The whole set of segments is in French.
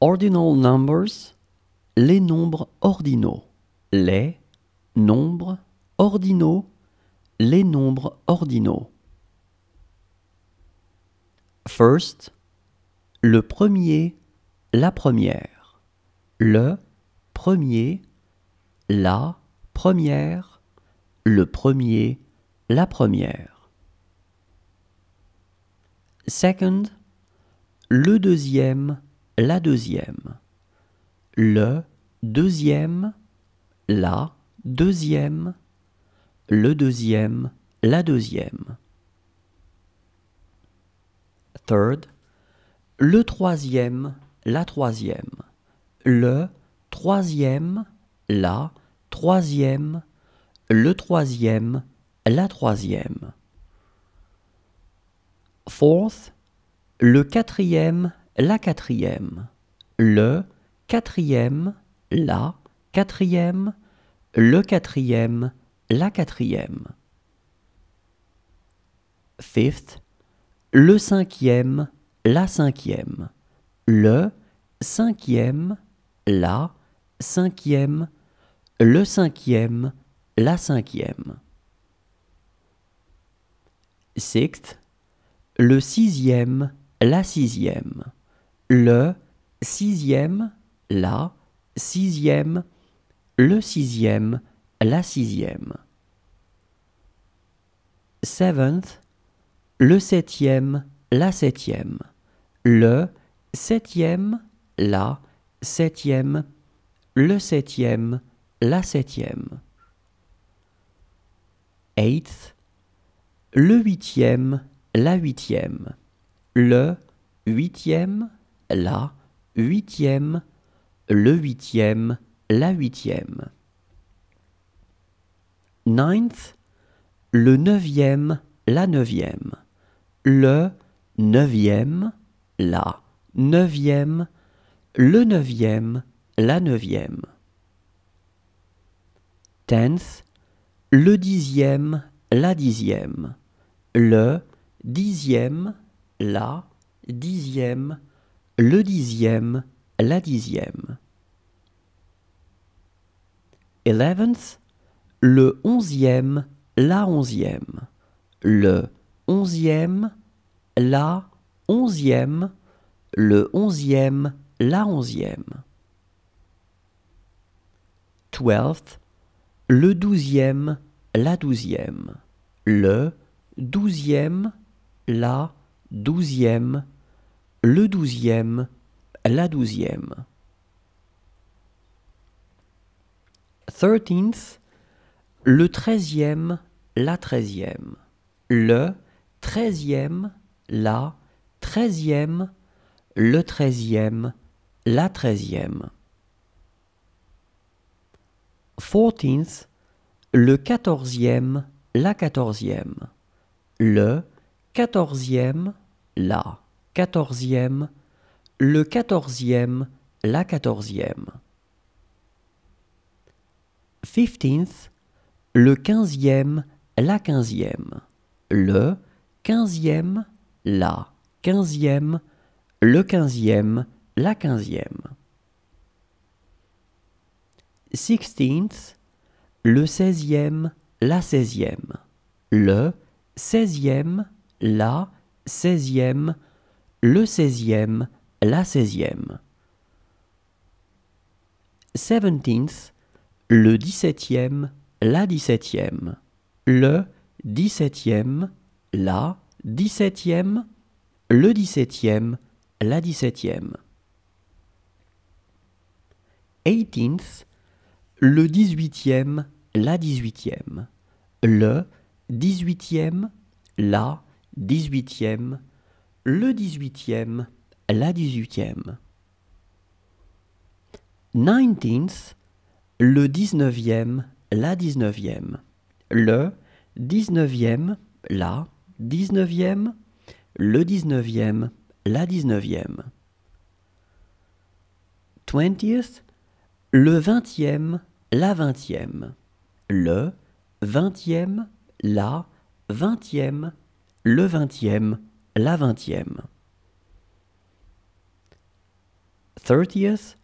Ordinal numbers, les nombres ordinaux. Les nombres ordinaux, les nombres ordinaux. First, le premier, la première. Le premier, la première, le premier, la première. Second, le deuxième, la deuxième. Le deuxième, la deuxième, le deuxième, la deuxième. Third, le troisième, la troisième. Le troisième, la troisième, le troisième, la troisième. Fourth, le quatrième, la quatrième. Le quatrième, la quatrième, le quatrième, la quatrième. Fifth, le cinquième, la cinquième. Le cinquième, la cinquième, le cinquième, la cinquième. Sixth, le sixième, la sixième. Le sixième, la sixième, le sixième, la sixième. Seventh, le septième, la septième. Le septième, la septième, le septième, la septième. Eighth, le huitième, la huitième. Le huitième, la huitième, le huitième, la huitième. Ninth, le neuvième, la neuvième. Le neuvième, la neuvième, le neuvième, la neuvième. Tenth, le dixième, la dixième. Le dixième, la dixième, le dixième, la dixième. Eleventh, le onzième, la onzième. Le onzième, la onzième, le onzième, la onzième. Twelfth, le douzième, la douzième. Le douzième, la douzième, le douzième, la douzième. 13th, le treizième, la treizième. Le treizième, la treizième, le treizième, la treizième. 14th, le quatorzième, la quatorzième. Le quatorzième, la quatorzième, le quatorzième, la quatorzième. 15th, le quinzième, la quinzième. Le quinzième, la quinzième, le quinzième, la quinzième. 16th, le seizième, la seizième. Le seizième, la seizième, le seizième, la seizième. 17th, le dix-septième, la dix-septième. Le dix-septième, la dix-septième, le dix-septième, la dix-septième. 18th, le dix-huitième, la dix-huitième. Le dix-huitième, la dix-huitième, le dix-huitième, la dix-huitième. 19th, le dix-neuvième, la dix-neuvième. Le dix-neuvième, la dix-neuvième, le dix-neuvième, la dix-neuvième. 20th, le vingtième, la vingtième. Le vingtième, la vingtième, le vingtième, la vingtième. 30th,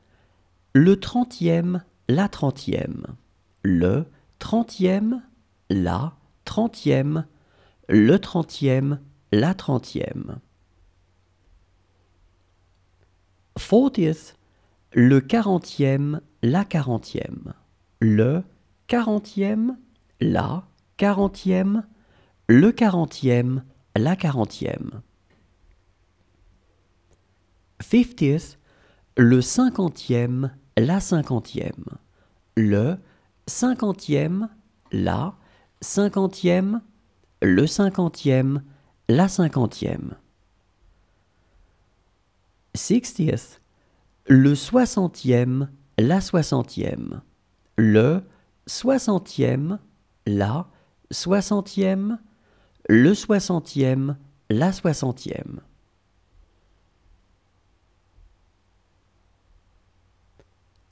le 30e, la 30e, le 30e, la 30e, le 30e, la 30e. 40th, le 40e, la 40e, le 40e, la 40e, le 40e, la 40e. 50th, le 50e, la 50e, le 50e, la 50e, le 50e, la 50e. 60th, le 60e, la 60e, le 60e, la 60e, le 60e, la 60e.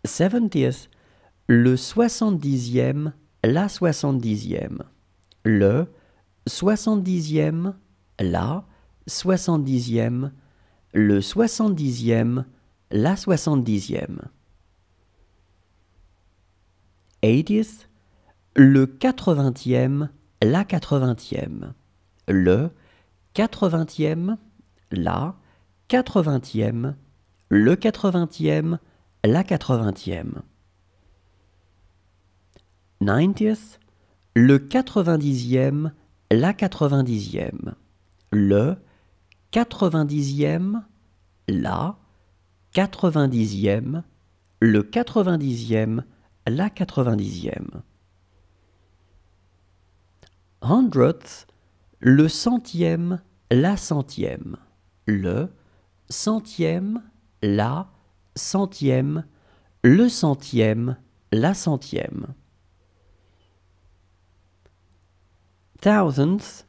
70th, le 70e, la 70e, le 70e, la 70e, le 70e, la 70e. 80th, le 80e, la 80e, le 80e, la 80e, le 80e, la 80e. 90th, le 90e, la 90e, le 90e, la 90e, le 90e, la 90e. 100th, le 100e, la 100e, le 100e, la 100e, le 100e, la 100e. 1000th,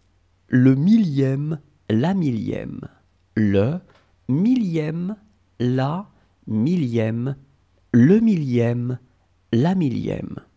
le 1000e, la 1000e, le 1000e, la 1000e, le 1000e, la 1000e.